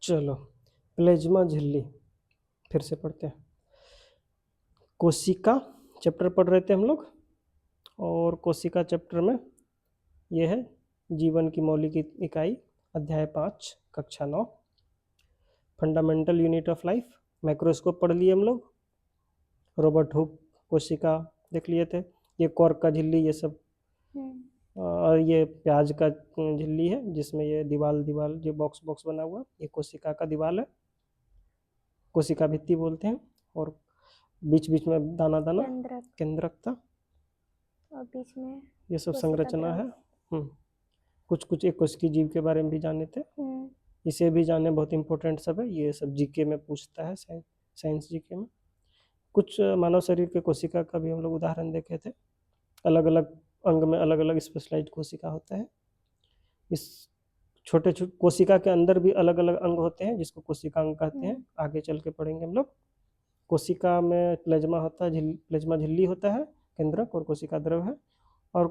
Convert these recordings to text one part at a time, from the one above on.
चलो, प्लेज्मा झिल्ली फिर से पढ़ते हैं। कोशिका चैप्टर पढ़ रहे थे हम लोग, और कोशिका चैप्टर में ये है जीवन की मौलिक इकाई, अध्याय 5 कक्षा 9, fundamental unit of life. Microscope पढ़ लिए हम लोग, रॉबर्ट हुक कोशिका देख लिए थे, ये कॉर्क का झिल्ली, ये सब। और ये प्याज का झिल्ली है जिसमें ये दीवाल जो बॉक्स बना हुआ, ये कोशिका का दीवाल है, कोशिका भित्ति बोलते हैं। और बीच बीच में दाना दाना केंद्रक था, और बीच में ये सब संरचना है। कुछ कुछ एक कोशिकीय जीव के बारे में भी जाने थे, इसे भी जाने, बहुत इंपॉर्टेंट सब है, ये सब जीके में पूछता है, साइंस जीके में। कुछ मानव शरीर के कोशिका का भी हम लोग उदाहरण देखे थे, अलग अलग अंग में अलग अलग स्पेशलाइज्ड कोशिका होता है। इस छोटे छोटे कोशिका के अंदर भी अलग अलग अंग होते हैं जिसको कोशिकांग कहते हैं, आगे चल के पढ़ेंगे हम लोग। कोशिका में प्लेज्मा होता है, प्लेज्मा झिल्ली होता है, केंद्रक, और कोशिका द्रव है। और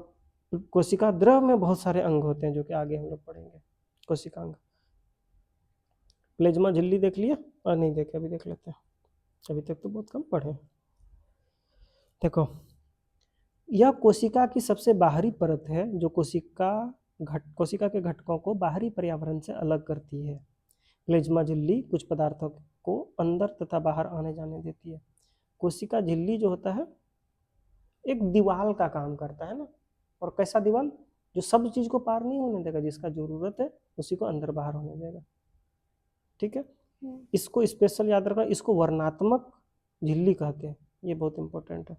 कोशिका द्रव में बहुत सारे अंग होते हैं जो कि आगे हम लोग पढ़ेंगे, कोशिकांग। प्लेज्मा झिल्ली देख लिया? और नहीं देखे? अभी देख लेते हैं, अभी तक तो बहुत कम पढ़े। देखो, यह कोशिका की सबसे बाहरी परत है जो कोशिका के घटकों को बाहरी पर्यावरण से अलग करती है। प्लेज्मा झिल्ली कुछ पदार्थों को अंदर तथा बाहर आने जाने देती है। कोशिका झिल्ली जो होता है एक दीवाल का काम करता है ना, और कैसा दीवाल? जो सब चीज को पार नहीं होने देगा, जिसका जरूरत है उसी को अंदर बाहर होने देगा। ठीक है, इसको स्पेशल याद रखना, इसको वर्णात्मक झिल्ली कहते हैं, ये बहुत इंपॉर्टेंट है।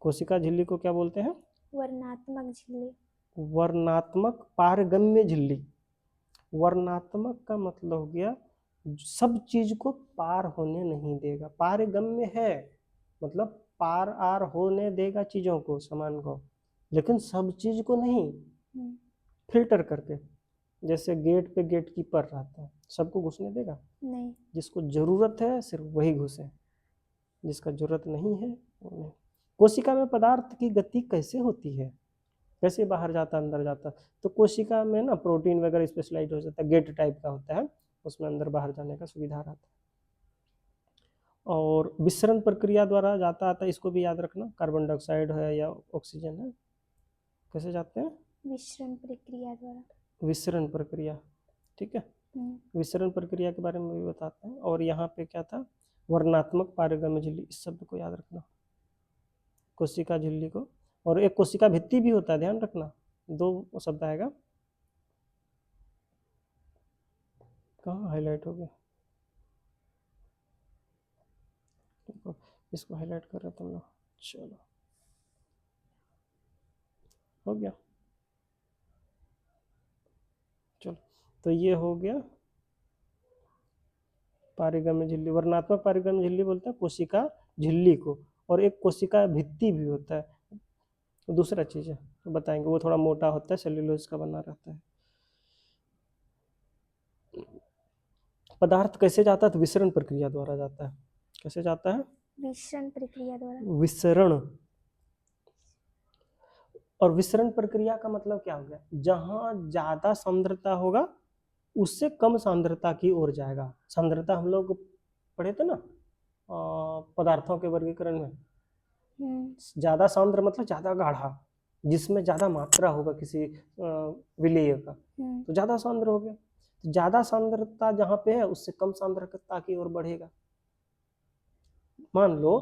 कोशिका झिल्ली को क्या बोलते हैं? वर्णात्मक झिल्ली। वर्णात्मक पारगम्य झिल्ली। वर्णात्मक का मतलब हो गया सब चीज को पार होने नहीं देगा। पारगम्य है मतलब पार आर होने देगा चीजों को, सामान को, लेकिन सब चीज को नहीं, फिल्टर करके। जैसे गेट पे गेट कीपर रहता है, सबको घुसने देगा नहीं, जिसको जरूरत है सिर्फ वही घुसे, जिसका जरूरत नहीं है वो नहीं। कोशिका में पदार्थ की गति कैसे होती है, कैसे बाहर जाता अंदर जाता? तो कोशिका में ना प्रोटीन वगैरह स्पेशलाइज हो जाता है, गेट टाइप का होता है, उसमें अंदर बाहर जाने का सुविधा रहता है। और विसरण प्रक्रिया द्वारा जाता आता है, इसको भी याद रखना, कार्बन डाइऑक्साइड है या ऑक्सीजन है, कैसे जाते हैं? विसरण प्रक्रिया द्वारा। विसरण प्रक्रिया, ठीक है, विसरण प्रक्रिया के बारे में भी बताते हैं। और यहाँ पे क्या था? वर्णात्मक पारगम्य झिल्ली, इस शब्द को याद रखना, कोशिका झिल्ली को। और एक कोशिका भित्ति भी होता है, ध्यान रखना, दो शब्द आएगा। कहाँ हाईलाइट हो गया? इसको हाईलाइट कर रहे तुम लोग, चलो हो गया। चलो, तो ये हो गया पारगम्य झिल्ली। वर्णात्मक पारगम्य झिल्ली बोलता है कोशिका झिल्ली को। और एक कोशिका भित्ति भी होता है, तो दूसरा चीज है, तो बताएंगे, वो थोड़ा मोटा होता है, सेल्यूलोज का बना रहता है। पदार्थ कैसे जाता है? तो विसरण प्रक्रिया द्वारा जाता है। कैसे जाता है? विसरण प्रक्रिया द्वारा। विसरण। और विसरण प्रक्रिया का मतलब क्या हो गया? जहां ज्यादा सांद्रता होगा उससे कम सांद्रता की ओर जाएगा। सांद्रता हम लोग पढ़े थे ना पदार्थों के वर्गीकरण में, ज्यादा सांद्र मतलब ज्यादा गाढ़ा, जिसमें ज्यादा मात्रा होगा किसी विलेय का, तो ज्यादा सांद्र हो गया। तो ज्यादा सांद्रता जहां पे है उससे कम सांद्रता की ओर बढ़ेगा। मान लो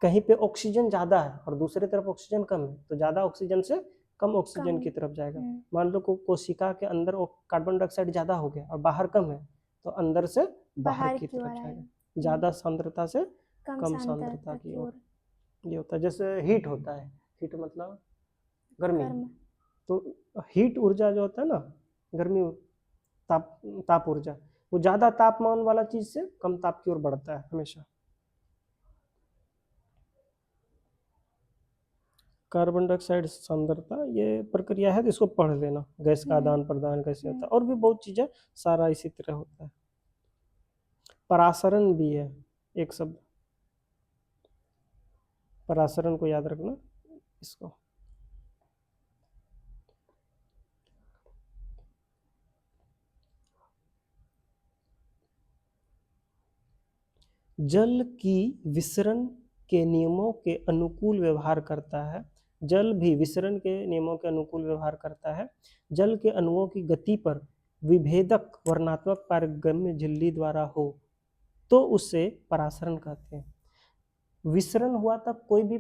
कहीं पे ऑक्सीजन ज्यादा है और दूसरी तरफ ऑक्सीजन कम है, तो ज्यादा ऑक्सीजन से कम ऑक्सीजन की तरफ जाएगा। मान लो कोशिका के अंदर कार्बन डाइऑक्साइड ज्यादा हो गया और बाहर कम है, तो अंदर से बाहर की तरफ जाएगा, ज्यादा सांद्रता से कम सांद्रता की ओर। ये होता है जैसे हीट होता है, हीट मतलब गर्मी। तो हीट ऊर्जा जो होता है ना, गर्मी ताप ऊर्जा, वो ज्यादा तापमान वाला चीज से कम ताप की ओर बढ़ता है हमेशा। कार्बन डाइऑक्साइड सांद्रता ये प्रक्रिया है, तो इसको पढ़ लेना, गैस का आदान प्रदान कैसे होता है, और भी बहुत चीजें, सारा इसी तरह होता है। परासरण भी है एक शब्द, परासरण को याद रखना इसको। जल की विसरण के नियमों के अनुकूल व्यवहार करता है। जल भी विसरण के नियमों के अनुकूल व्यवहार करता है। जल के अणुओं की गति पर विभेदक वर्णात्मक पारगम्य झिल्ली द्वारा हो तो उसे परासरण कहते हैं। विसरण हुआ तब कोई भी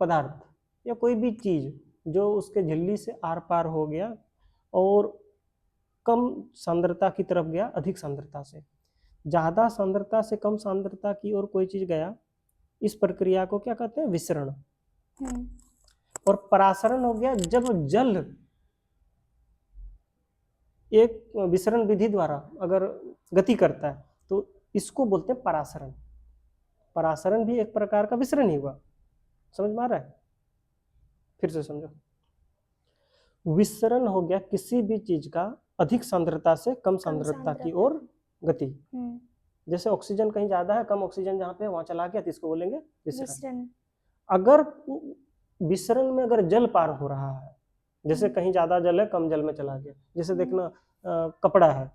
पदार्थ या कोई भी चीज जो उसके झिल्ली से आर पार हो गया और कम सांद्रता की तरफ गया अधिक सांद्रता से, ज्यादा सांद्रता से कम सांद्रता की ओर कोई चीज गया, इस प्रक्रिया को क्या कहते हैं? विसरण। और परासरण हो गया जब जल एक विसरण विधि द्वारा अगर गति करता है तो इसको बोलते हैं परासरण। परासरण भी एक प्रकार का विसरण ही हुआ। समझ में आ रहा है? फिर से समझो। विसरण हो गया किसी भी चीज का अधिक सांद्रता से कम सांद्रता की ओर गति। जैसे ऑक्सीजन कहीं ज्यादा है, कम ऑक्सीजन जहां पे वहां चला गया तो इसको बोलेंगे विसरण। अगर विसरण में अगर जल पार हो रहा है, जैसे कहीं ज्यादा जल है कम जल में चला गया, जैसे देखना कपड़ा है,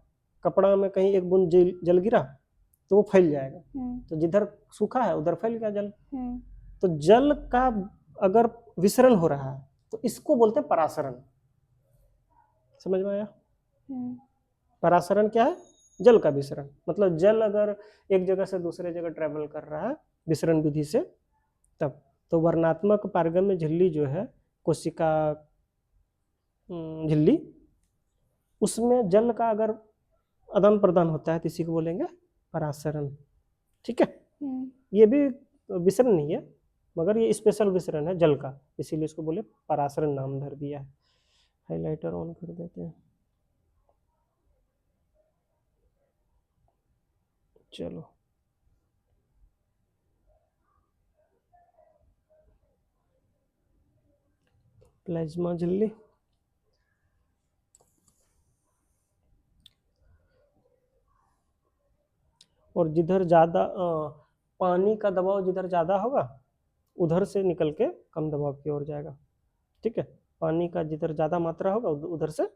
कपड़ा में कहीं एक बूंद जल गिरा तो वो फैल जाएगा, तो जिधर सूखा है उधर फैल गया जल। तो जल का अगर विसरण हो रहा है तो इसको बोलते हैं परासरण। समझ में आया? परासरण क्या है? जल का विसरण। मतलब जल अगर एक जगह से दूसरे जगह ट्रेवल कर रहा है विसरण विधि से, तब तो वर्णात्मक पारगम्य झिल्ली जो है, कोशिका झिल्ली, उसमें जल का अगर आदान प्रदान होता है तो इसी को बोलेंगे परासरण। ठीक है? ये भी विसरण नहीं है मगर ये स्पेशल विसरण है जल का, इसीलिए इसको बोले परासरण नाम धर दिया है। हाइलाइटर ऑन कर देते हैं। चलो, प्लाज्मा झिल्ली। और जिधर ज्यादा पानी का दबाव जिधर ज्यादा होगा उधर से निकल के कम दबाव की ओर जाएगा। ठीक है? पानी का जिधर ज्यादा मात्रा होगा उधर से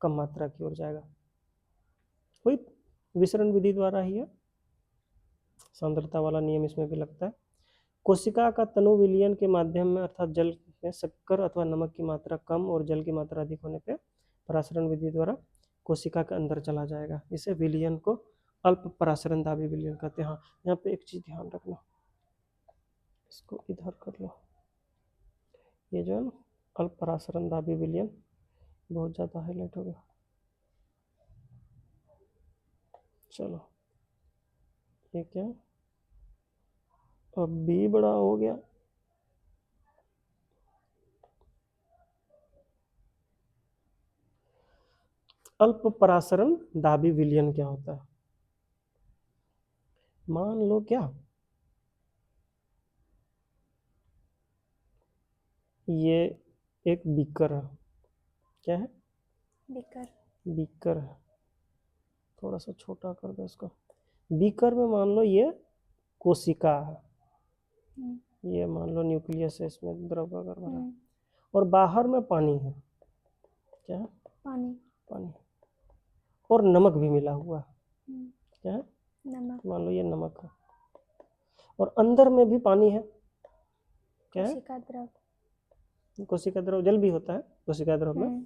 कम मात्रा की ओर जाएगा। वही विसरण विधि द्वारा ही है। सांद्रता वाला नियम इसमें भी लगता है। कोशिका का तनु विलयन के माध्यम में अर्थात जल में शक्कर अथवा नमक की मात्रा कम और जल की मात्रा अधिक होने पे परासरण विधि द्वारा कोशिका के अंदर चला जाएगा। इसे विलयन को अल्प परासरण दाबी विलयन कहते हैं। हाँ, यहाँ पे एक चीज ध्यान रखना, इसको इधर कर लो। ये जो है ना अल्प परासरण दाबी विलयन बहुत ज्यादा हाईलाइट हो गया। चलो, ये क्या है? अब भी बड़ा हो गया। अल्प परासरण दाबी विलयन क्या होता है? मान लो क्या ये एक बीकर है। क्या है? बीकर। बीकर है। थोड़ा सा छोटा कर दो इसको। बीकर में मान लो ये कोशिका है, ये मान लो न्यूक्लियस है, इसमें द्रव अगर भरा, और बाहर में पानी है। क्या है? पानी। पानी और नमक भी मिला हुआ है। क्या है? नमक। मान लो ये नमक है और अंदर में भी पानी है। क्या है? कोशिका द्रव। कोशिका द्रव जल भी होता है कोशिका द्रव में।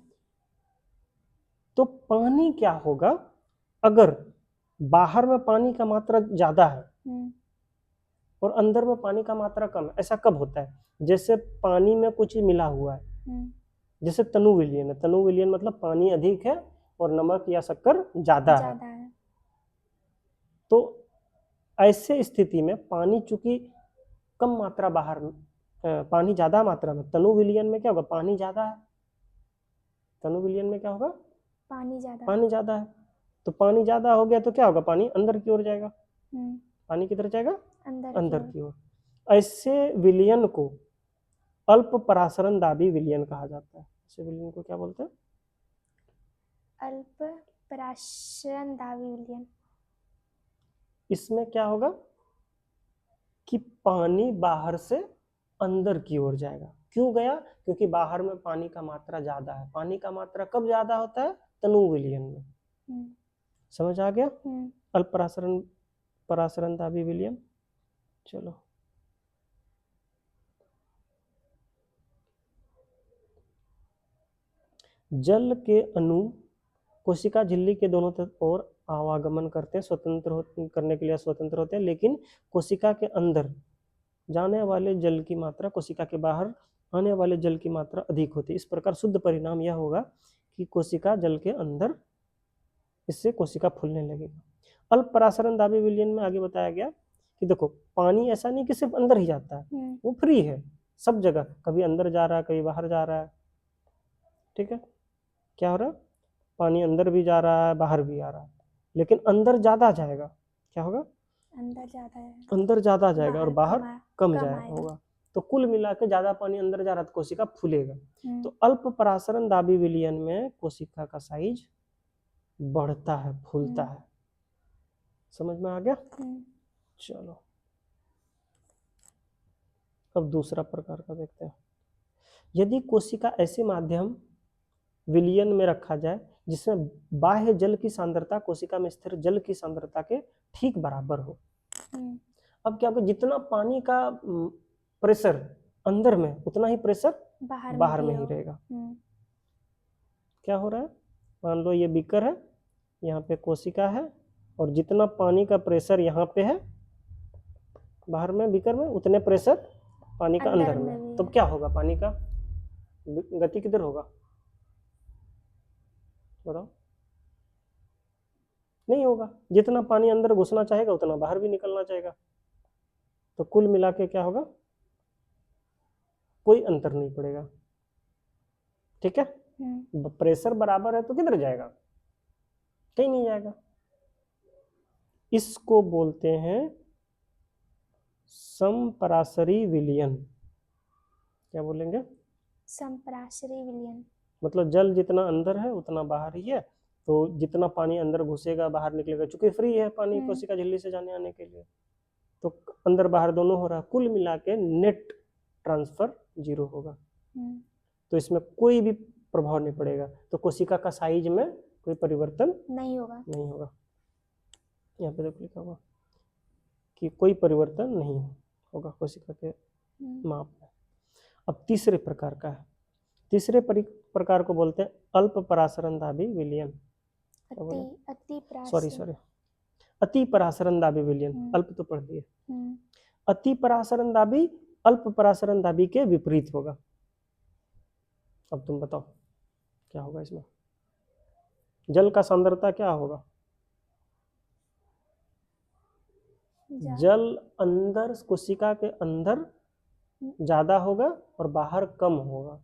तो पानी क्या होगा अगर बाहर में पानी का मात्रा ज्यादा है और अंदर में पानी का मात्रा कम है? ऐसा कब होता है? जैसे पानी में कुछ मिला हुआ है, जैसे तनु विलयन है। तनु विलयन मतलब पानी अधिक है और नमक या शक्कर ज्यादा है। तो ऐसे स्थिति में पानी चूंकि कम मात्रा बाहर, पानी ज्यादा मात्रा में, तनु विलयन में क्या होगा? पानी ज्यादा है। तनु विलयन में क्या होगा? पानी ज्यादा है। तो पानी ज्यादा हो गया तो क्या होगा? पानी अंदर की ओर जाएगा। पानी किधर जाएगा? अंदर की ओर। ऐसे विलयन को अल्प परासरण दाबी विलयन कहा जाता है। ऐसे विलयन को क्या बोलते हैं? अल्प परासरण दाबी विलयन। इसमें क्या होगा कि पानी बाहर से अंदर की ओर जाएगा। क्यों गया? क्योंकि बाहर में पानी का मात्रा ज्यादा है। पानी का मात्रा कब ज्यादा होता है? तनु विलयन में। समझ आ गया? अल्प परासरण परासरण दाबी विलयन। चलो, जल के अणु कोशिका झिल्ली के दोनों तरफ और आवागमन करते हैं, करने के लिए स्वतंत्र होते हैं, लेकिन कोशिका के अंदर जाने वाले जल की मात्रा कोशिका के बाहर आने वाले जल की मात्रा अधिक होती है। इस प्रकार शुद्ध परिणाम यह होगा कि कोशिका जल के अंदर, इससे कोशिका फूलने लगेगी। अल्प परासरण दाबी विलयन में आगे बताया गया कि देखो, पानी ऐसा नहीं कि सिर्फ अंदर ही जाता है, वो फ्री है सब जगह, कभी अंदर जा रहा है कभी बाहर जा रहा है। ठीक है, क्या हो रहा है, पानी अंदर भी जा रहा है बाहर भी आ रहा है, लेकिन अंदर ज्यादा जाएगा, क्या होगा, अंदर ज्यादा है, अंदर ज्यादा जाएगा और बाहर कम जाएगा आएगा। होगा। तो कुल मिला के ज्यादा पानी अंदर जा रहा है तो कोशिका फूलेगा। तो अल्प परासरण दाबी विलयन में कोशिका का साइज बढ़ता है, फूलता है। समझ में आ गया? चलो, अब दूसरा प्रकार का देखते हैं। यदि कोशिका ऐसे माध्यम विलयन में रखा जाए जिसमें बाह्य जल की सांद्रता कोशिका में स्थिर जल की सांद्रता के ठीक बराबर हो। अब क्या होगा, जितना पानी का प्रेशर अंदर में, उतना ही प्रेशर बाहर में ही रहेगा। क्या हो रहा है, मान लो ये बीकर है, यहाँ पे कोशिका है, और जितना पानी का प्रेशर यहाँ पे है बाहर में बीकर में, उतने प्रेशर पानी का अंदर में। तो क्या होगा, पानी का गति किधर होगा, बताओ? नहीं होगा, जितना पानी अंदर घुसना चाहेगा उतना बाहर भी निकलना चाहेगा। तो कुल मिला के क्या होगा, कोई अंतर नहीं पड़ेगा। ठीक है, प्रेशर बराबर है तो किधर जाएगा, कहीं नहीं जाएगा। इसको बोलते हैं समपराशरी विलयन। क्या बोलेंगे, समपराशरी विलयन। मतलब जल जितना अंदर है उतना बाहर ही है, तो जितना पानी अंदर घुसेगा बाहर निकलेगा, चूंकि फ्री है पानी कोशिका झिल्ली से जाने आने के लिए, तो अंदर बाहर दोनों हो रहा है। कुल मिला के नेट ट्रांसफर 0 होगा। तो इसमें कोई भी प्रभाव नहीं पड़ेगा, तो कोशिका का साइज में कोई परिवर्तन नहीं होगा। यहाँ पे देखो लिखा हुआ कि कोई परिवर्तन नहीं होगा कोशिका के माप में। अब तीसरे प्रकार का है, तीसरे प्रकार को बोलते हैं अल्प परासरण दाबी विलयन। अति परासरण दाबी विलयन। अल्प तो पढ़ दिए। अति परासरण दाबी अल्प परासरण दाबी के विपरीत होगा। अब तुम बताओ क्या होगा इसमें, जल का सांद्रता क्या होगा, जल अंदर कोशिका के अंदर ज्यादा होगा और बाहर कम होगा।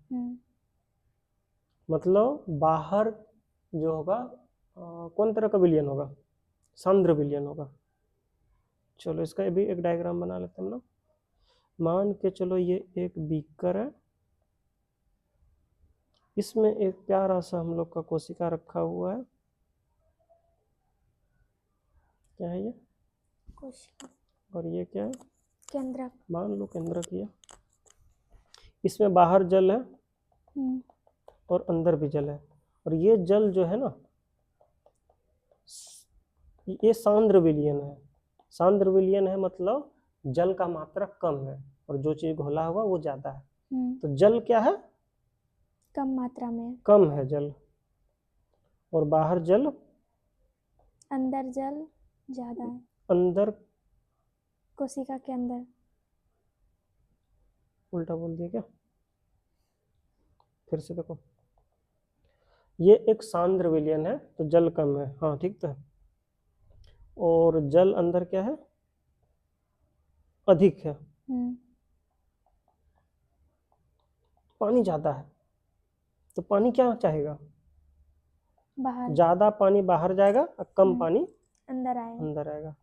मतलब बाहर जो होगा कौन तरह का विलयन होगा, सांद्र विलयन होगा। चलो इसका भी एक डायग्राम बना लेते हैं हम लोग। मान के चलो ये एक बीकर है, इसमें एक प्यारा सा हम लोग का कोशिका रखा हुआ है। क्या है ये, कोशिका। और ये क्या है, केंद्रक। मान लो केंद्रक। ये इसमें बाहर जल है और अंदर भी जल है, और ये जल जो है ना, ये सांद्र विलयन है। सांद्र विलयन है मतलब जल का मात्रा कम है और जो चीज घोला हुआ वो ज्यादा है। तो जल क्या है, कम मात्रा में, कम है जल, और बाहर जल, अंदर जल ज्यादा है। अंदर कोशिका के अंदर, उल्टा बोल दिया क्या, फिर से देखो, ये एक सांद्र विलयन है तो जल कम है, हाँ ठीक तो है, और जल अंदर क्या है, अधिक है। पानी ज्यादा है तो पानी क्या चाहेगा, बाहर, ज्यादा पानी बाहर जाएगा और कम पानी अंदर आएगा।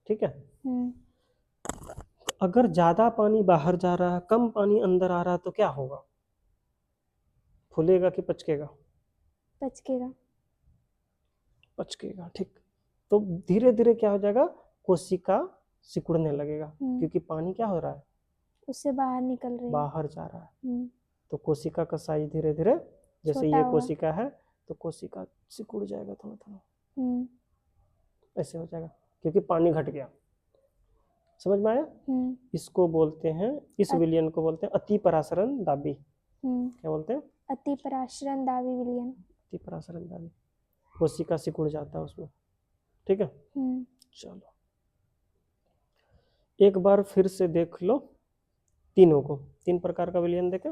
ठीक है, अगर ज्यादा पानी बाहर जा रहा है कम पानी अंदर आ रहा है तो क्या होगा, फूलेगा कि पचकेगा, पचकेगा। ठीक, तो धीरे धीरे क्या हो जाएगा, कोशिका सिकुड़ने लगेगा, क्योंकि पानी क्या हो रहा है, उससे बाहर निकल रही है, बाहर जा रहा है। तो कोशिका का साइज धीरे धीरे, जैसे ये कोशिका है तो कोशिका सिकुड़ जाएगा थोड़ा थोड़ा, ऐसे हो जाएगा। क्योंकि पानी घट गया। समझ में आया? इसको बोलते हैं, इस विलयन को बोलते हैं अति परासरण दाबी। क्या बोलते हैं? अति परासरण दाबी विलयन। अति परासरण दाबी, कोशिका सिकुड़ जाता है उसमें। ठीक है, चलो एक बार फिर से देख लो तीनों को। 3 प्रकार का विलयन देखें।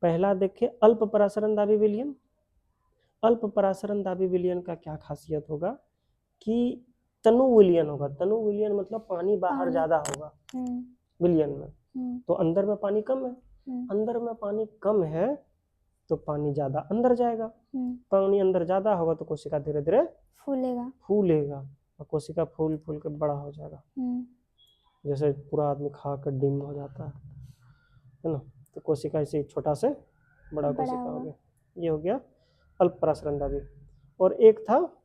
पहला देखिए अल्प परासरण दाबी विलयन। अल्प परासरण दाबी विलयन का क्या खासियत होगा कि तनु विलयन होगा। तनु विलयन मतलब पानी बाहर ज्यादा होगा विलयन में, तो अंदर में पानी कम है। अंदर में पानी कम है तो पानी ज्यादा अंदर जाएगा। पानी अंदर ज्यादा होगा तो कोशिका धीरे धीरे फूलेगा और कोशिका फूल फूल के बड़ा हो जाएगा। जैसे पूरा आदमी खा कर डिम हो जाता है ना, तो कोशिका ऐसे छोटा से बड़ा कोशिका हो गया। ये हो गया अल्प परासरण दाबी। और एक था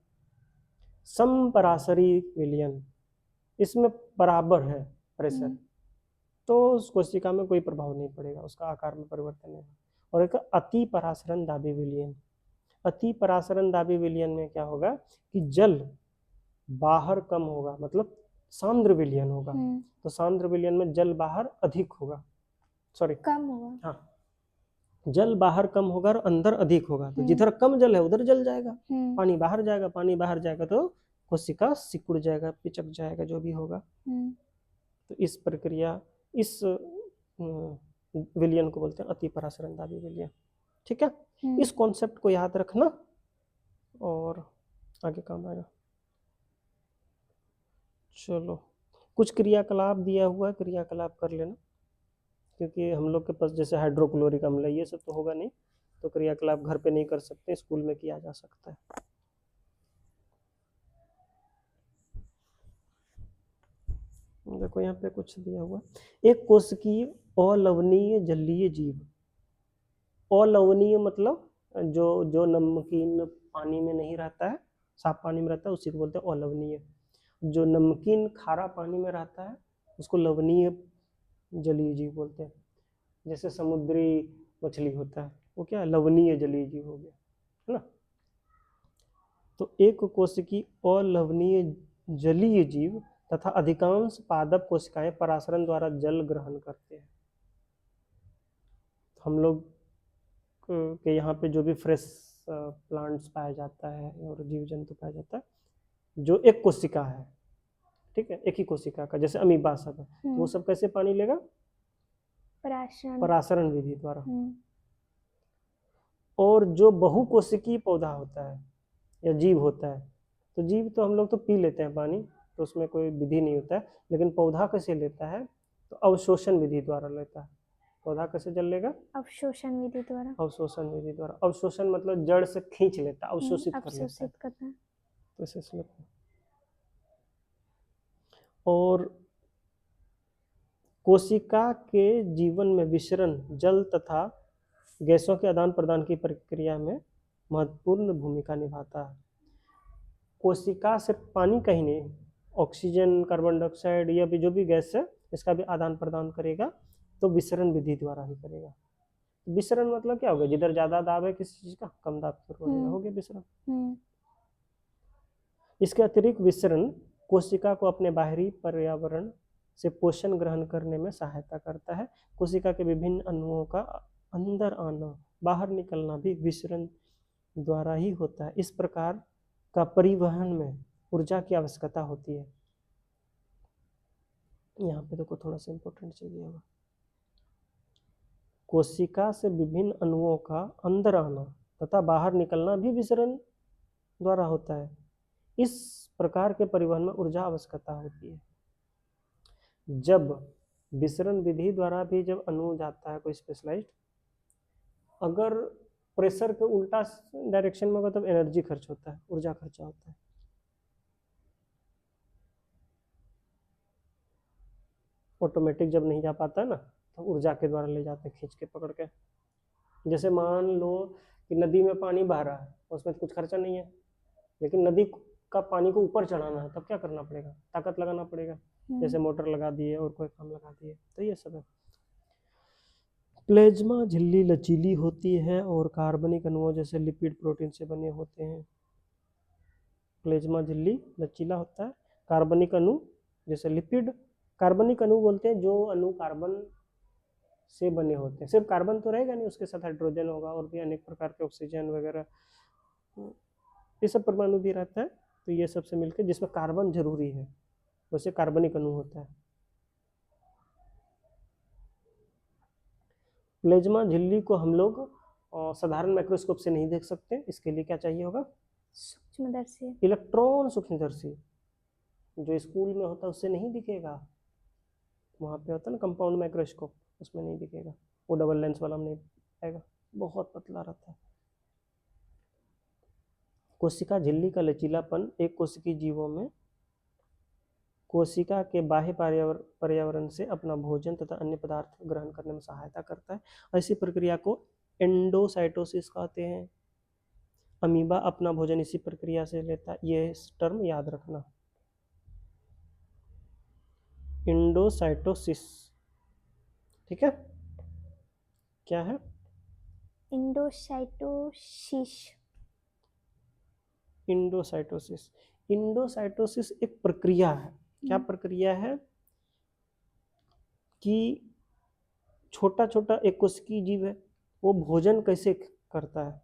समपरासरी विलयन, इसमें बराबर है प्रेशर, तो उस कोशिका में कोई प्रभाव नहीं पड़ेगा, उसका आकार में परिवर्तन नहीं। और एक अति परासरण दाबी विलयन। अति परासरण दाबी विलयन में क्या होगा कि जल बाहर कम होगा, मतलब सांद्र विलयन होगा। तो सांद्र विलयन में जल बाहर अधिक होगा, सॉरी कम होगा। हाँ, जल बाहर कम होगा और अंदर अधिक होगा। तो जिधर कम जल है उधर जल जाएगा, पानी बाहर जाएगा। पानी बाहर जाएगा तो कोशिका सिकुड़ जाएगा, पिचक जाएगा, जो भी होगा। तो इस प्रक्रिया, इस विलयन को बोलते हैं अति परासरण दाबी विलयन। ठीक है, इस कॉन्सेप्ट को याद रखना और आगे काम आएगा। चलो कुछ क्रियाकलाप दिया हुआ है, क्रियाकलाप कर लेना, क्योंकि हम लोग के पास जैसे हाइड्रोक्लोरिक अम्ल ये सब तो होगा नहीं, तो क्रियाकलाप घर पे नहीं कर सकते, स्कूल में किया जा सकता है। देखो यहाँ पे कुछ दिया हुआ, एक कोशिकीय अलवणीय जलीय जीव। अलवणीय मतलब जो नमकीन पानी में नहीं रहता है, साफ पानी में रहता है, उसी को बोलते हैं अलवणीय। जो नमकीन खारा पानी में रहता है उसको लवणीय जलीय जीव बोलते हैं। जैसे समुद्री मछली होता है वो क्या है, लवणीय जलीय जीव हो गया, है ना। तो एक कोशिकीय अलवणीय जलीय जीव तथा अधिकांश पादप कोशिकाएं परासरण द्वारा जल ग्रहण करते हैं। हम लोग के यहाँ पे जो भी फ्रेश प्लांट्स पाया जाता है और जीव जंतु पाया जाता है जो एक कोशिका है, ठीक है, एक ही कोशिका का, जैसे अमीबा सब है, वो सब कैसे पानी लेगा? परासरण विधि द्वारा। और जो बहुकोशिकीय पौधा होता है या जीव होता है, तो जीव तो हम लोग तो पी लेते हैं पानी, तो उसमें कोई विधि नहीं होता है, लेकिन पौधा कैसे लेता है? तो अवशोषण विधि द्वारा लेता है। पौधा कैसे जल लेगा? अवशोषण विधि द्वारा। अवशोषण विधि द्वारा। अवशोषण मतलब जड़ से खींच लेता, अवशोषित कर लेता है, तो इसे लेता है। और कोशिका के जीवन में विसरण जल तथा गैसों के आदान प्रदान की प्रक्रिया में महत्वपूर्ण भूमिका निभाता है। कोशिका सिर्फ पानी कहीं नहीं, ऑक्सीजन, कार्बन डाइऑक्साइड या भी जो भी गैस है इसका भी आदान प्रदान करेगा, तो विसरण विधि द्वारा ही करेगा। विसरण मतलब क्या होगा? जिधर ज्यादा दाब है किसी चीज का, कम दाब पर हो गया विसरण। इसके अतिरिक्त विसरण कोशिका को अपने बाहरी पर्यावरण से पोषण ग्रहण करने में सहायता करता है। कोशिका के विभिन्न अणुओं का अंदर आना, बाहर निकलना भी विसरण द्वारा ही होता है। इस प्रकार का परिवहन में ऊर्जा की आवश्यकता होती है। यहाँ पे देखो थोड़ा सा इंपॉर्टेंट चीज होगा, कोशिका से विभिन्न अणुओं का अंदर आना तथा बाहर निकलना भी विसरण द्वारा होता है। इस प्रकार के परिवहन में ऊर्जा आवश्यकता होती है। जब विसरण विधि द्वारा भी जब अणु जाता है कोई स्पेशलाइज्ड, अगर प्रेशर के उल्टा डायरेक्शन में होगा तब एनर्जी खर्च होता है, ऊर्जा खर्चा होता है। ऑटोमेटिक जब नहीं जा पाता है ना, तो ऊर्जा के द्वारा ले जाते हैं, खींच के पकड़ के। जैसे मान लो कि नदी में पानी बह रहा है, उसमें कुछ खर्चा नहीं है, लेकिन नदी का पानी को ऊपर चढ़ाना है, तब क्या करना पड़ेगा? ताकत लगाना पड़ेगा, जैसे मोटर लगा दिए और कोई काम लगा दिए, तो ये सब है। प्लाज्मा झिल्ली लचीली होती है और कार्बनिक अणुओं जैसे लिपिड प्रोटीन से बने होते हैं। प्लाज्मा झिल्ली लचीला होता है, कार्बनिक अणु जैसे लिपिड, कार्बनिक अणु बोलते हैं जो अणु कार्बन से बने होते हैं। सिर्फ कार्बन तो रहेगा नहीं, उसके साथ हाइड्रोजन होगा और भी अनेक प्रकार के ऑक्सीजन वगैरह, ये सब परमाणु भी रहता है। तो ये सबसे मिलकर जिसमें कार्बन जरूरी है वैसे कार्बनिक अणु होता है। प्लेज्मा झिल्ली को हम लोग साधारण माइक्रोस्कोप से नहीं देख सकते, इसके लिए क्या चाहिए होगा? सूक्ष्मदर्शी। इलेक्ट्रॉन सूक्ष्मदर्शी, जो स्कूल में होता है उससे नहीं दिखेगा, वहाँ पे होता है ना कंपाउंड माइक्रोस्कोप, उसमें नहीं दिखेगा, वो डबल लेंस वाला में नहीं आएगा, बहुत पतला रहता है। कोशिका झिल्ली का लचीलापन एक कोशिकीय जीवों में कोशिका के बाह्य पर्यावरण से अपना भोजन तथा अन्य पदार्थ ग्रहण करने में सहायता करता है। ऐसी प्रक्रिया को एंडोसाइटोसिस कहते हैं। अमीबा अपना भोजन इसी प्रक्रिया से लेता है, ये टर्म याद रखना, एंडोसाइटोसिस। ठीक है, क्या है? इंडोसाइटोसिस। इंडोसाइटोसिस। इंडोसाइटोसिस एक प्रक्रिया है। क्या प्रक्रिया है? कि छोटा छोटा एक कोशिकीय जीव है, वो भोजन कैसे करता है।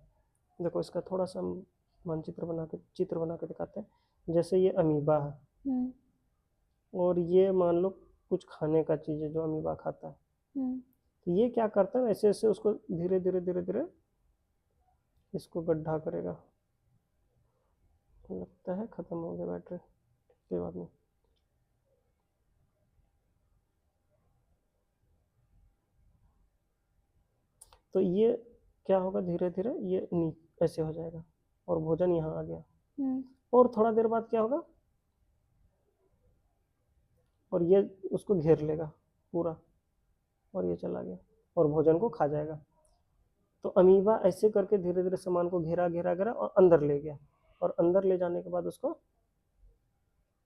देखो इसका थोड़ा सा मानचित्र बना के, चित्र बना के दिखाते हैं। जैसे ये अमीबा है और ये मान लो कुछ खाने का चीज है जो अमीबा खाता है। तो ये क्या करता है, ऐसे ऐसे उसको धीरे धीरे धीरे धीरे इसको गड्ढा करेगा। लगता है खत्म हो गया बैटरी, कोई बात नहीं। तो ये क्या होगा, धीरे धीरे ये ऐसे हो जाएगा और भोजन यहाँ आ गया। और थोड़ा देर बाद क्या होगा, और ये उसको घेर लेगा पूरा और ये चला गया और भोजन को खा जाएगा। तो अमीबा ऐसे करके धीरे धीरे सामान को घेरा घेरा घेरा और अंदर ले गया, और अंदर ले जाने के बाद उसको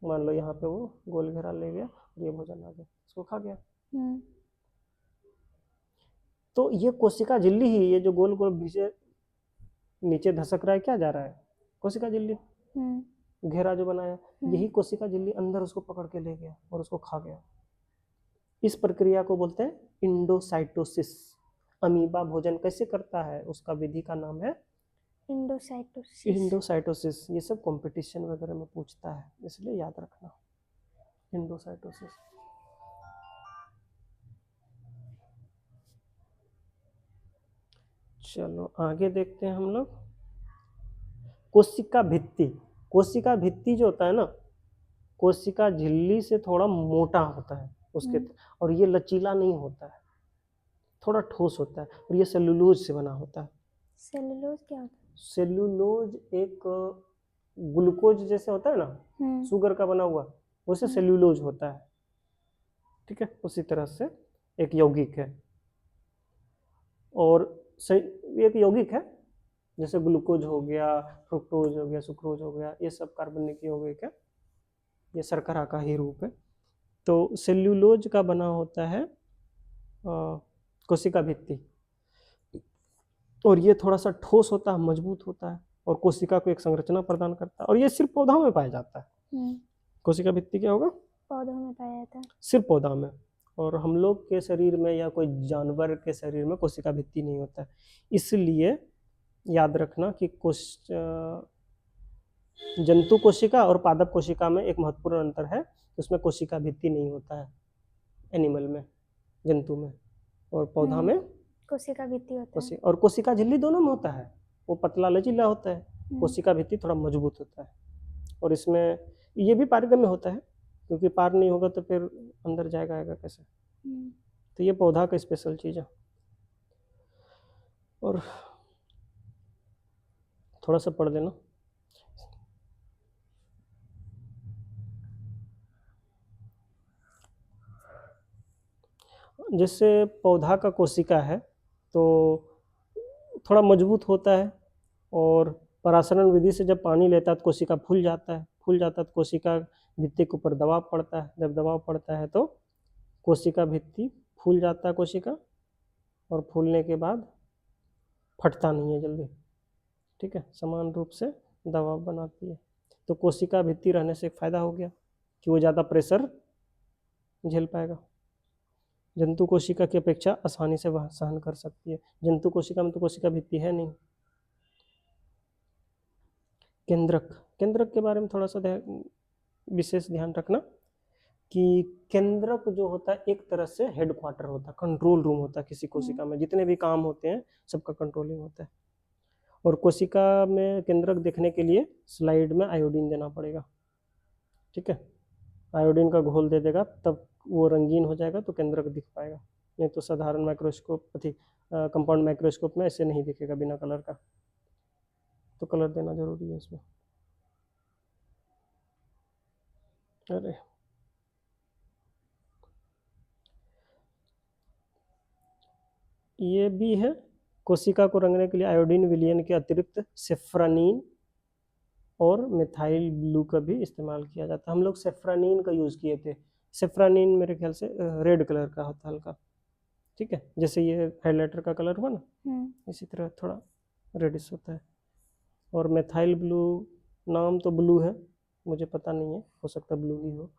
मान लो यहाँ पे वो गोल घेरा ले गया और ये भोजन आ गया, इसको खा गया। तो ये कोशिका झिल्ली ही, ये जो गोल गोल नीचे धसक रहा है, क्या जा रहा है? कोशिका झिल्ली, घेरा जो बनाया, यही कोशिका झिल्ली अंदर उसको पकड़ के ले गया और उसको खा गया। इस प्रक्रिया को बोलते हैं इंडोसाइटोसिस। अमीबा भोजन कैसे करता है, उसका विधि का नाम है इंडोसाइटोसिस। इंडोसाइटोसिस। ये सब कंपटीशन वगैरह में पूछता है, इसलिए याद रखना, इंडोसाइटोसिस। चलो आगे देखते हैं हम लोग। कोशिका भित्ति। कोशिका भित्ति जो होता है ना, कोशिका झिल्ली से थोड़ा मोटा होता है उसके, और ये लचीला नहीं होता है, थोड़ा ठोस होता है, और ये सेलुलोज से बना होता है। सेलुलोज क्या होता है? सेलुलोज एक ग्लूकोज जैसे होता है ना, शुगर का बना हुआ, वैसे सेलुलोज होता है। ठीक है, उसी तरह से एक यौगिक है, और एक यौगिक है जैसे ग्लूकोज हो गया, फ्रुक्टोज हो गया, सुक्रोज हो गया, ये सब कार्बनिक यौगिक है, ये शर्करा का ही रूप है। तो सेल्यूलोज का बना होता है कोशिका भित्ति, और ये थोड़ा सा ठोस होता है, मजबूत होता है, और कोशिका को एक संरचना प्रदान करता है, और ये सिर्फ पौधा में पाया जाता है। कोशिका भित्ति क्या होगा? पौधों में पाया जाता है, सिर्फ पौधा में। और हम लोग के शरीर में या कोई जानवर के शरीर में कोशिका भित्ति नहीं होता है। इसलिए याद रखना कि जंतु कोशिका और पादप कोशिका में एक महत्वपूर्ण अंतर है, उसमें कोशिका भित्ति नहीं होता है एनिमल में, जंतु में, और पौधा में कोशिका भित्ति होता है। और कोशिका झिल्ली दोनों में होता है, वो पतला लचीला होता है, कोशिका भित्ति थोड़ा मजबूत होता है। और इसमें ये भी पारगम्य होता है, क्योंकि पार नहीं होगा तो फिर अंदर जाएगा आएगा कैसे। तो ये पौधा का स्पेशल चीज है। और थोड़ा सा पढ़ देना। जैसे पौधा का कोशिका है तो थोड़ा मजबूत होता है, और परासरण विधि से जब पानी लेता है तो कोशिका फूल जाता है, तो कोशिका भित्ति के ऊपर दबाव पड़ता है, जब दबाव पड़ता है तो कोशिका भित्ति फूल जाता है कोशिका, और फूलने के बाद फटता नहीं है जल्दी। ठीक है, समान रूप से दबाव बनाती है। तो कोशिका भित्ति रहने से एक फायदा हो गया, कि वो ज़्यादा प्रेशर झेल पाएगा। जंतु कोशिका की अपेक्षा आसानी से वह सहन कर सकती है। जंतु कोशिका में तो कोशिका भित्ति है नहीं। केंद्रक, केंद्रक के बारे में थोड़ा सा विशेष ध्यान रखना कि केंद्रक जो होता है एक तरह से हेडक्वार्टर होता है, कंट्रोल रूम होता है किसी कोशिका में। जितने भी काम होते हैं सबका कंट्रोलिंग होता है। और कोशिका में केंद्रक देखने के लिए स्लाइड में आयोडीन देना पड़ेगा, ठीक है। आयोडीन का घोल दे देगा तब वो रंगीन हो जाएगा तो केंद्रक दिख पाएगा, नहीं तो साधारण माइक्रोस्कोप कंपाउंड माइक्रोस्कोप में ऐसे नहीं दिखेगा बिना कलर का। तो कलर देना जरूरी है इसमें। अरे ये भी है, कोशिका को रंगने के लिए आयोडीन विलयन के अतिरिक्त सेफ्रानीन और मिथाइल ब्लू का भी इस्तेमाल किया जाता है। हम लोग सेफ्रानीन का यूज़ किए थे। सेफ्रानीन मेरे ख्याल से रेड कलर का होता है हल्का, ठीक है, जैसे ये हाइलाइटर का कलर हुआ ना, इसी तरह थोड़ा रेडिश होता है। और मिथाइल ब्लू, नाम तो ब्लू है, मुझे पता नहीं है, हो सकता ब्लू ही हो।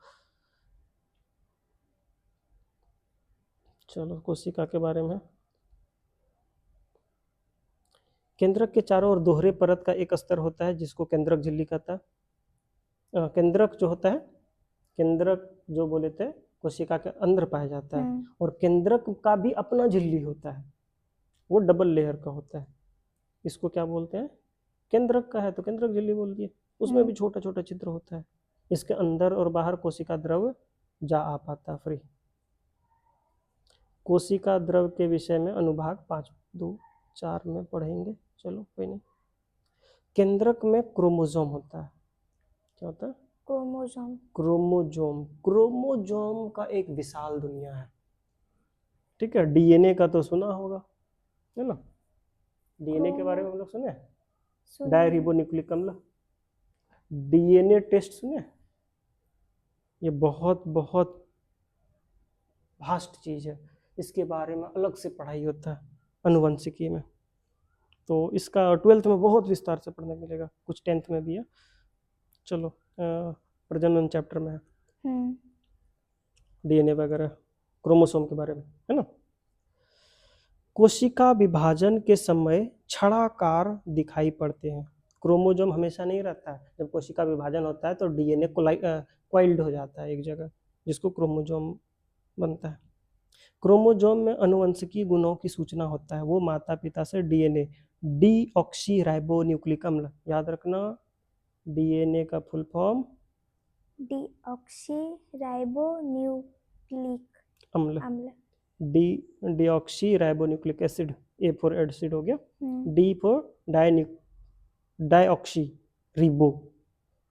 चलो कोशिका के बारे में, केंद्रक के चारों ओर दोहरे परत का एक स्तर होता है जिसको केंद्रक झिल्ली कहता है। केंद्रक जो होता है, केंद्रक जो बोले थे कोशिका के अंदर पाया जाता है। और केंद्रक का भी अपना झिल्ली होता है, वो डबल लेयर का होता है। इसको क्या बोलते हैं, केंद्रक का है तो केंद्रक झिल्ली बोल दिए। उसमें भी छोटा छोटा छिद्र होता है। इसके अंदर और बाहर कोशिका द्रव जा आ पाता है फ्री। कोशिका द्रव के विषय में अनुभाग 5.2.4 में पढ़ेंगे, चलो कोई नहीं। केंद्रक में क्रोमोसोम होता है। क्या होता है, क्रोमोसोम। क्रोमोसोम, क्रोमोसोम का एक विशाल दुनिया है, ठीक है। डीएनए का तो सुना होगा, है ना, डीएनए के बारे में हम लोग सुने, डायरिबोन्यूक्लिक अम्ल, डीएनए टेस्ट सुने। ये बहुत बहुत वास्ट चीज है, इसके बारे में अलग से पढ़ाई होता है अनुवंशिकी में। तो इसका 12th में बहुत विस्तार से पढ़ने मिलेगा, कुछ 10th में भी है। चलो प्रजनन चैप्टर में है डीएनए वगैरह, क्रोमोसोम के बारे में, है ना। कोशिका विभाजन के समय छड़ाकार दिखाई पड़ते हैं। क्रोमोसोम हमेशा नहीं रहता है, जब कोशिका विभाजन होता है तो डीएनए क्वाइल्ड हो जाता है एक जगह, जिसको क्रोमोसोम बनता है। क्रोमोसोम में अनुवंशिकी गुणों की सूचना होता है। वो माता पिता से डीएनए, डीऑक्सी राइबोन्यूक्लिक अम्ल, याद रखना डीएनए का फुल फॉर्म डीऑक्सी राइबोन्यूक्लिक अम्ल, अम्ल। Deoxyribonucleic acid, A for acid हो गया, डी फॉर डाइऑक्सी रिबो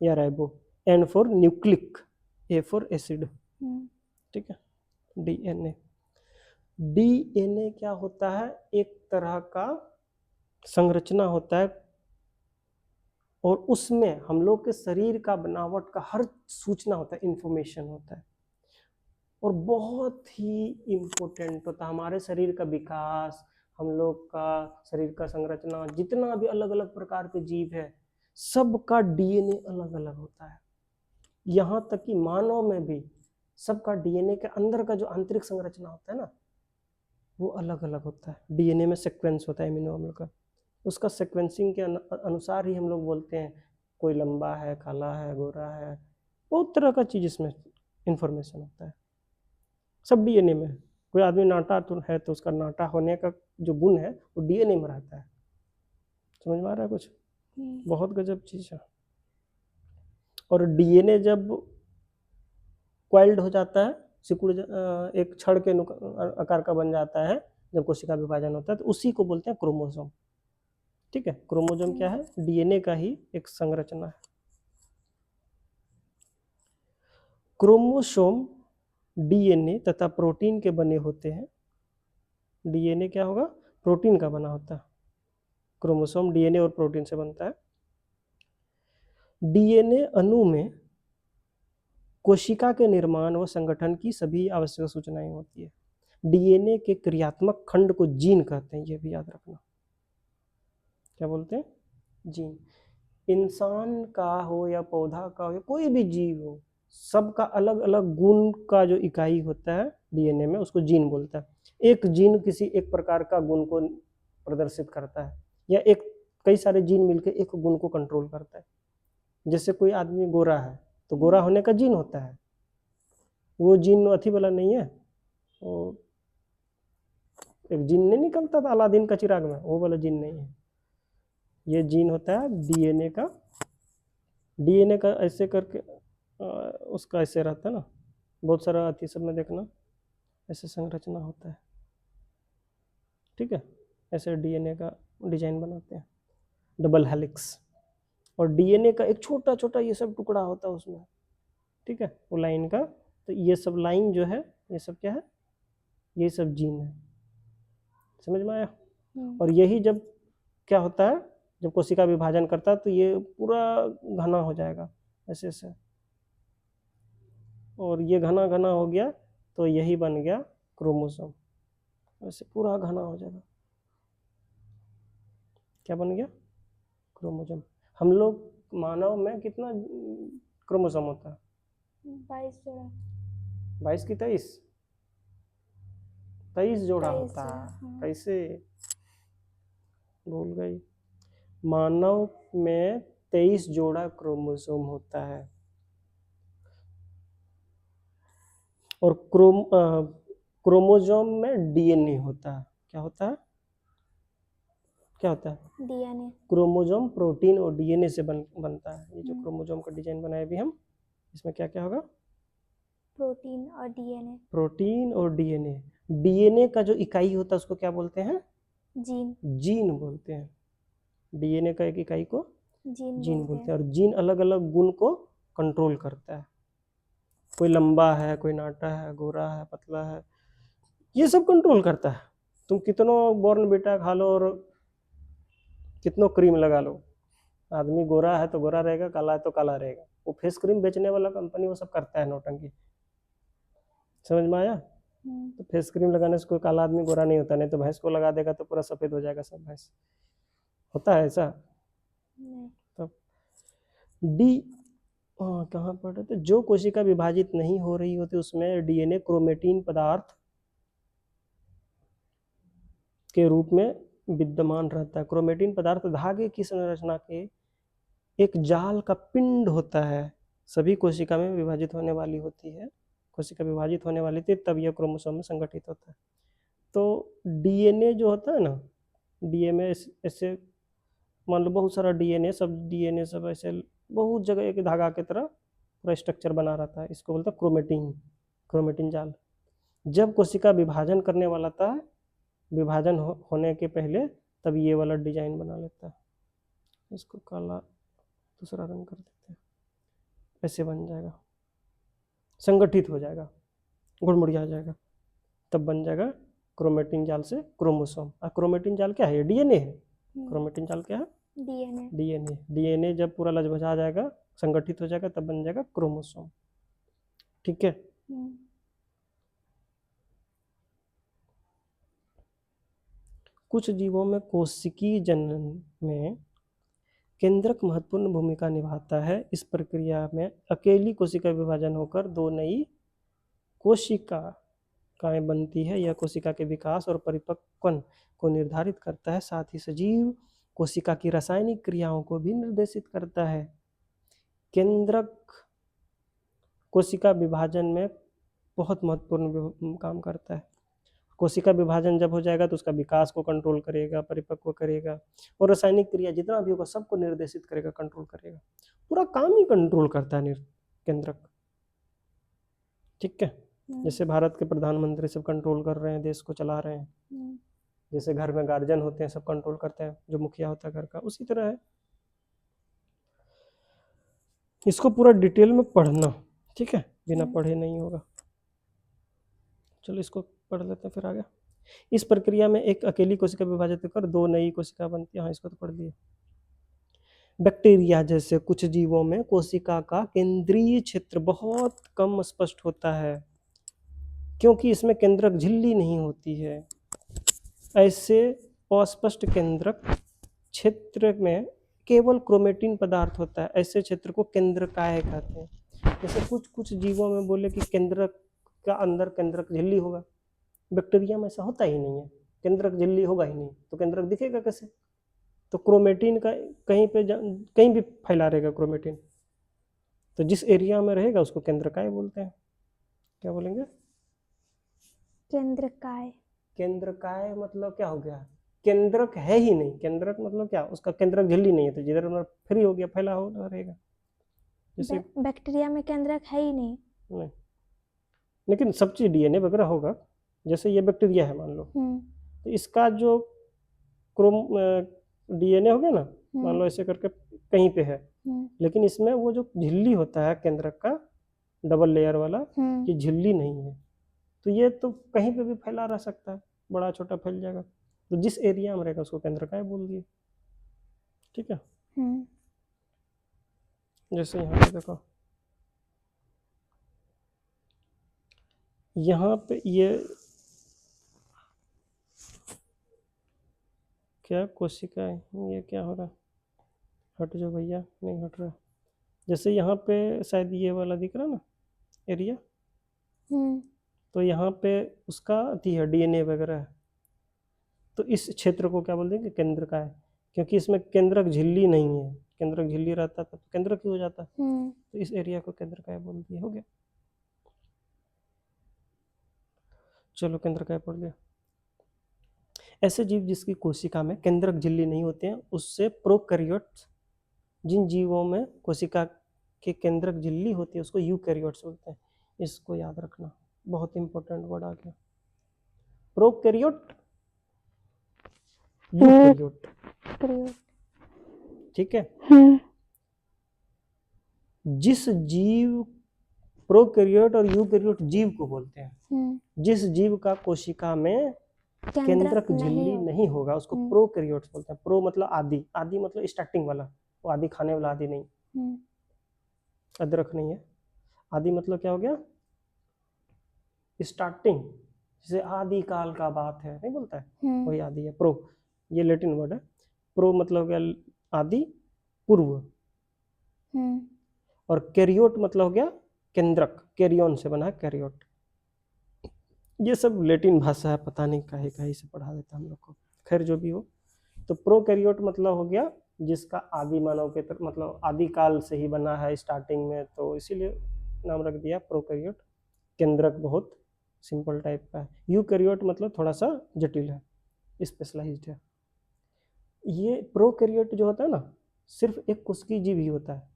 या ribo, N for nucleic, A for acid, ठीक है। डीएनए, डीएनए क्या होता है, एक तरह का संरचना होता है और उसमें हम लोग के शरीर का बनावट का हर सूचना होता है, इंफॉर्मेशन होता है और बहुत ही इम्पोर्टेंट होता है। हमारे शरीर का विकास, हम लोग का शरीर का संरचना, जितना भी अलग अलग प्रकार के जीव है सबका डीएनए अलग अलग होता है। यहाँ तक कि मानव में भी सबका डीएनए के अंदर का जो आंतरिक संरचना होता है ना, वो अलग अलग होता है। डीएनए में सीक्वेंस होता है एमिनो अम्ल का, उसका सीक्वेंसिंग के अनुसार ही हम लोग बोलते हैं कोई लंबा है, काला है, गोरा है, बहुत तरह का चीज इसमें इंफॉर्मेशन होता है, सब डीएनए में। कोई आदमी नाटा तो है तो उसका नाटा होने का जो गुण है वो डीएनए में रहता है। समझ में आ रहा है कुछ, बहुत गजब चीज है। और डीएनए जब क्वाइल्ड हो जाता है, सिकुड़ एक छड़ के आकार का बन जाता है जब कोशिका विभाजन होता है, तो उसी को बोलते हैं क्रोमोसोम, ठीक है। क्रोमोसोम क्या है, डीएनए का ही एक संरचना है। क्रोमोसोम डीएनए तथा प्रोटीन के बने होते हैं। डीएनए क्या होगा, प्रोटीन का बना होता है। क्रोमोसोम डीएनए और प्रोटीन से बनता है। डीएनए अणु में कोशिका के निर्माण व संगठन की सभी आवश्यक सूचनाएं होती है। डीएनए के क्रियात्मक खंड को जीन कहते हैं, ये भी याद रखना। क्या बोलते हैं, जीन। इंसान का हो या पौधा का हो या कोई भी जीव हो, सबका अलग अलग गुण का जो इकाई होता है डीएनए में उसको जीन बोलता है। एक जीन किसी एक प्रकार का गुण को प्रदर्शित करता है, या एक कई सारे जीन मिलकर एक गुण को कंट्रोल करता है। जैसे कोई आदमी गोरा है तो गोरा होने का जीन होता है, वो जीन अथी वाला नहीं है, वो एक जीन नहीं निकलता था अलादीन का चिराग में, वो वाला जीन नहीं है। ये जीन होता है डीएनए का। डीएनए का ऐसे करके उसका ऐसे रहता है ना, बहुत सारा अथी सब में देखना ऐसे संरचना होता है, ठीक है। ऐसे डीएनए का डिजाइन बनाते हैं, डबल हेलिक्स। और डीएनए का एक छोटा छोटा ये सब टुकड़ा होता है उसमें, ठीक है, वो लाइन का। तो ये सब लाइन जो है ये सब क्या है, ये सब जीन है। समझ में आया? और यही जब क्या होता है, जब कोशिका विभाजन करता है तो ये पूरा घना हो जाएगा ऐसे ऐसे, और ये घना घना हो गया तो यही बन गया क्रोमोसोम। ऐसे पूरा घना हो जाएगा, क्या बन गया? क्रोमोसोम। हम लोग मानव में कितना क्रोमोसोम होता है? 22 जोड़ा। 22 की 23? 23 जोड़ा 23 होता जोड़ा, है। हाँ। कैसे भूल गई? मानव में 23 जोड़ा क्रोमोसोम होता है। और क्रोमोसोम में डीएनए होता है। क्या होता है? क्या होता है? डीएनए। क्रोमोसोम प्रोटीन और डीएनए से बनता है। ये जो क्रोमोसोम का डिजाइन बनाया भी हम, इसमें क्या क्या होगा? प्रोटीन और डीएनए। प्रोटीन और डीएनए। डीएनए का जो इकाई होता है उसको क्या बोलते हैं? जीन। जीन बोलते हैं। डीएनए का एक इकाई को जीन बोलते हैं। और जीन अलग अलग गुण को कंट्रोल करता है। कोई लंबा है, कोई नाटा है, गोरा है, पतला है, ये सब कंट्रोल करता है। तुम कितनो बॉर्नवीटा खा लो और कितनो क्रीम लगा लो, आदमी गोरा है तो गोरा रहेगा, काला है तो काला रहेगा। वो फेस क्रीम बेचने वाला कंपनी वो सब करता है नौटंकी। समझ में आया? तो फेस क्रीम लगाने से कोई काला आदमी गोरा नहीं होता, नहीं तो भैंस को लगा देगा तो पूरा सफेद हो जाएगा सब भैंस। होता है ऐसा? तब डी कहाँ पढ़ रहे थे? जो कोशिका विभाजित नहीं हो रही होती उसमें डीएनए क्रोमेटिन पदार्थ के रूप में विद्यमान रहता है। क्रोमेटिन पदार्थ धागे की संरचना के एक जाल का पिंड होता है। सभी कोशिका में विभाजित होने वाली होती है, कोशिका विभाजित होने वाली थी तब यह क्रोमोसोम में संगठित होता है। तो डीएनए जो होता है ना, डीएनए ऐसे मान लो बहुत सारा डीएनए सब ऐसे बहुत जगह एक धागा की तरह पूरा स्ट्रक्चर बना रहता है। इसको बोलते हैं क्रोमेटिन, क्रोमेटिन जाल। जब कोशिका विभाजन करने वाला था, विभाजन होने के पहले, तब ये वाला डिजाइन बना लेता है। इसको काला दूसरा रंग कर देते हैं, ऐसे बन जाएगा, संगठित हो जाएगा, गुड़मुड़िया जाएगा, तब बन जाएगा क्रोमेटिन जाल से क्रोमोसोम। और क्रोमेटिन जाल क्या है? डीएनए है। क्रोमेटिन जाल क्या है? डीएनए। डीएनए। डीएनए जब पूरा लचबचा जाएगा, संगठित हो जाएगा, तब बन जाएगा क्रोमोसोम। ठीक है। कुछ जीवों में कोशिकीय जनन में केंद्रक महत्वपूर्ण भूमिका निभाता है। इस प्रक्रिया में अकेली कोशिका विभाजन होकर दो नई कोशिकाएं बनती है। यह कोशिका के विकास और परिपक्वन को निर्धारित करता है, साथ ही सजीव कोशिका की रासायनिक क्रियाओं को भी निर्देशित करता है। केंद्रक कोशिका विभाजन में बहुत महत्वपूर्ण काम करता है। कोशिका विभाजन जब हो जाएगा तो उसका विकास को कंट्रोल करेगा, परिपक्व करेगा, और रासायनिक क्रिया जितना भी होगा सबको निर्देशित करेगा, कंट्रोल करेगा। पूरा काम ही कंट्रोल करता है केंद्रक। ठीक है। जैसे भारत के प्रधानमंत्री सब कंट्रोल कर रहे हैं, देश को चला रहे हैं। जैसे घर में गार्जियन होते हैं, सब कंट्रोल करते हैं, जो मुखिया होता है घर का, उसी तरह है। इसको पूरा डिटेल में पढ़ना, ठीक है, बिना पढ़े नहीं होगा। चलो इसको पढ़ लेते हैं फिर आगे। इस प्रक्रिया में एक अकेली कोशिका विभाजित कर दो नई कोशिका बनती है। हाँ, इसको तो पढ़ लिया। बैक्टीरिया जैसे कुछ जीवों में कोशिका का केंद्रीय क्षेत्र बहुत कम स्पष्ट होता है, क्योंकि इसमें केंद्रक झिल्ली नहीं होती है। ऐसे अस्पष्ट केंद्रक क्षेत्र में केवल क्रोमेटिन पदार्थ होता है। ऐसे क्षेत्र को केंद्रकाय कहते हैं। जैसे कुछ कुछ जीवों में बोले कि केंद्रक का अंदर केंद्रक झिल्ली होगा, बैक्टीरिया में ऐसा होता ही नहीं है, केंद्रक झिल्ली होगा ही नहीं, तो केंद्रक दिखेगा कैसे? तो क्रोमेटिन का कहीं भी फैला रहेगा क्रोमेटिन, तो जिस एरिया में रहेगा उसको केंद्रकाय बोलते हैं। क्या बोलेंगे? केंद्रकाय। केंद्रकाय मतलब क्या हो गया? केंद्रक है ही नहीं, केंद्रक मतलब क्या? उसका केंद्रक झिल्ली नहीं है, तो जिधर उधर फ्री हो गया, फैला हो रहेगा। जैसे बैक्टीरिया में केंद्रक है ही नहीं। नहीं, लेकिन सब चीज डीएनए वगैरह होगा। जैसे ये बैक्टीरिया है मान लो, तो इसका जो क्रोम डीएनए हो गया ना, मान लो ऐसे करके कहीं पे है, लेकिन इसमें वो जो झिल्ली होता है केंद्रक का डबल लेयर वाला, ये झिल्ली नहीं है, तो ये तो कहीं पे भी फैला रह सकता है, बड़ा छोटा फैल जाएगा, तो जिस एरिया में रहेगा उसको केंद्रकाय बोल दिए। ठीक है। जैसे यहाँ पे देखो, यहाँ पे ये क्या कोशिका है, ये क्या हो रहा? हट जाओ भैया, नहीं हट रहा। जैसे यहाँ पे शायद ये वाला दिख रहा ना एरिया, तो यहाँ पे उसका अति है, डीएनए वगैरह है, तो इस क्षेत्र को क्या बोल देंगे? केंद्रकाय, क्योंकि इसमें केंद्रक झिल्ली नहीं है, केंद्रक झिल्ली रहता तो केंद्रक ही हो जाता, तो इस एरिया को केंद्रकाय बोल दिया। हो गया, चलो केंद्रकाय पढ़ लिया। ऐसे जीव जिसकी कोशिका में केंद्रक झिल्ली नहीं होते हैं उससे प्रोकैरियोट्स, जिन जीवों में कोशिका के केंद्रक झिल्ली होती है उसको यूकैरियोट्स बोलते हैं। इसको याद रखना, बहुत इंपॉर्टेंट वर्ड आ गया, प्रोकैरियोट, यूकैरियोट। ठीक है। जिस जीव, प्रोकैरियोट और यूकैरियोट जीव को बोलते हैं, जिस जीव का कोशिका में केंद्रक झिल्ली नहीं होगा उसको प्रोकैरियोट्स बोलते हैं। प्रो मतलब आदि, आदि मतलब स्टार्टिंग वाला, वो आदि खाने वाला आदि नहीं, अदरक नहीं है। आदि मतलब क्या हो गया? स्टार्टिंग, जैसे आदि काल का बात है नहीं बोलता है, वही आदि है। प्रो ये लैटिन वर्ड है, प्रो मतलब हो गया आदि, पूर्व, और कैरियोट मतलब हो गया केंद्रक, कैरियन से बना है कैरियोट। ये सब लैटिन भाषा है, पता नहीं काहे काहे से पढ़ा देता हम लोग को, खैर जो भी हो। तो प्रोकैरियोट मतलब हो गया जिसका आदि मानव के मतलब आदि काल से ही बना है स्टार्टिंग में, तो इसीलिए नाम रख दिया प्रोकैरियोट। केंद्रक बहुत सिंपल टाइप का है। यूकैरियोट मतलब थोड़ा सा जटिल है, स्पेशलाइज्ड है। ये प्रोकैरियोट जो होता है ना, सिर्फ एक कोशिकीय जीव ही होता है,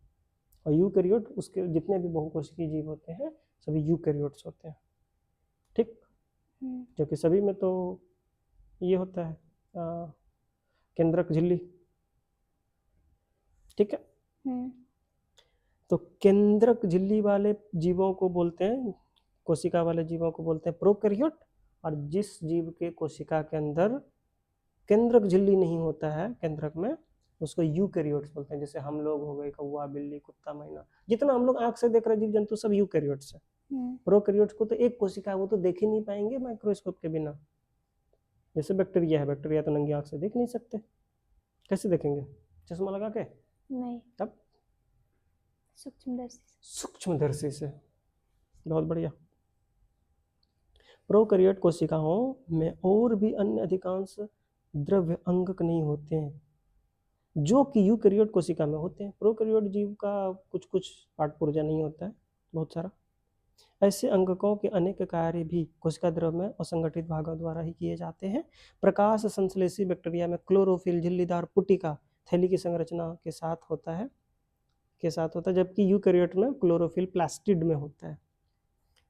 और यूकैरियोट उसके जितने भी बहुकोशिकीय जीव होते हैं सभी यूकैरियोट्स होते हैं। ठीक, क्योंकि सभी में तो ये होता है केंद्रक झिल्ली। ठीक है। तो केंद्रक झिल्ली वाले जीवों को बोलते हैं, कोशिका वाले जीवों को बोलते हैं प्रोकैरियोट, और जिस जीव के कोशिका के अंदर केंद्रक झिल्ली नहीं होता है केंद्रक में उसको यूकैरियोट्स बोलते हैं। जैसे हम लोग हो गए, कौवा, बिल्ली, कुत्ता, मैना, जितना हम लोग आंख से देख रहे जीव जंतु सब यूकैरियोट्स है। प्रोकैरियोट्स को तो एक कोशिका है, वो तो देख ही नहीं पाएंगे माइक्रोस्कोप के बिना। जैसे बैक्टीरिया है, बैक्टीरिया तो नंगी आंख से देख नहीं सकते, कैसे देखेंगे? चश्मा लगा के? नहीं, तब सूक्ष्मदर्शी से। बहुत बढ़िया। प्रोकैरियोट कोशिकाओं में और भी अन्य अधिकांश द्रव्य अंगक नहीं होते हैं जो कि यूकैरियोट कोशिका में होते हैं। प्रोकैरियोट जीव का कुछ कुछ पार्ट पुर्जा नहीं होता है, बहुत सारा। ऐसे अंगकों के अनेक कार्य भी कोशिका द्रव में असंगठित भागों द्वारा ही किए जाते हैं। प्रकाश संश्लेषी बैक्टीरिया में क्लोरोफिल झिल्लीदार पुटिका थैली की संरचना के साथ होता है, जबकि यूकैरियोट में क्लोरोफिल प्लास्टिड में होता है।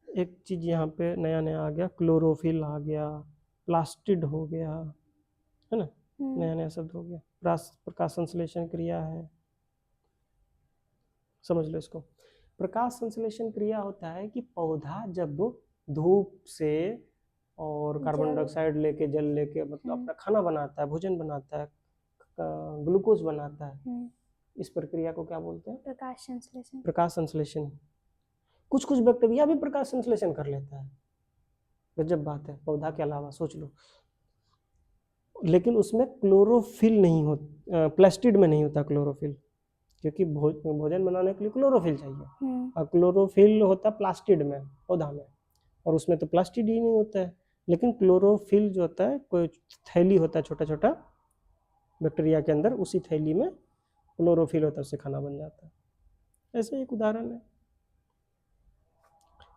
एक चीज यहाँ पे नया नया आ गया, क्लोरोफिल आ गया, प्लास्टिड हो गया, है ना, नया नया शब्द हो गया। प्रकाश संश्लेषण क्रिया है, समझ लो इसको। प्रकाश संश्लेषण क्रिया होता है कि पौधा जब धूप से और कार्बन डाइऑक्साइड लेके, जल लेके, मतलब अपना खाना बनाता है, भोजन बनाता है, ग्लूकोज बनाता है, इस प्रक्रिया को क्या बोलते हैं? प्रकाश संश्लेषण। प्रकाश संश्लेषण। कुछ कुछ बैक्टीरिया भी प्रकाश संश्लेषण कर लेता है, गजब बात है, पौधा के अलावा सोच लो। लेकिन उसमें क्लोरोफिल नहीं होता, प्लास्टिड में नहीं होता क्लोरोफिल, क्योंकि भोजन बनाने के लिए क्लोरोफिल चाहिए, हम्म और क्लोरोफिल होता है प्लास्टिड में, पौधा में, और उसमें तो प्लास्टिड ही नहीं होता है। लेकिन क्लोरोफिल जो होता है, कोई थैली होता है छोटा छोटा बैक्टीरिया के अंदर, उसी थैली में क्लोरोफिल होता है, उससे खाना बन जाता है। ऐसे एक उदाहरण है।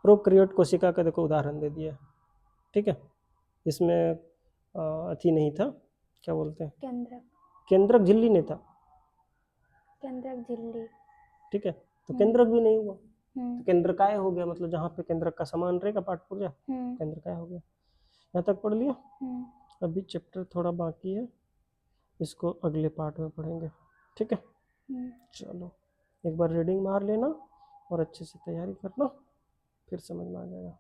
प्रोकैरियोट कोशिका का देखो उदाहरण दे दिया, ठीक है। इसमें अथी नहीं था, क्या बोलते हैं, केंद्रक केंद्रक झिल्ली नहीं था, केंद्रक झिल्ली। ठीक है। तो केंद्रक भी नहीं हुआ, हम्म तो केंद्रकाय हो गया, मतलब जहाँ पे केंद्रक का समान रहेगा पाठ पुर्जा, हम्म केंद्रकाय हो गया। यहाँ तक पढ़ लिया। हम्म अभी चैप्टर थोड़ा बाकी है, इसको अगले पार्ट में पढ़ेंगे, ठीक है। हम्म। चलो एक बार रीडिंग मार लेना और अच्छे से तैयारी करना, फिर समझ में आ जाएगा।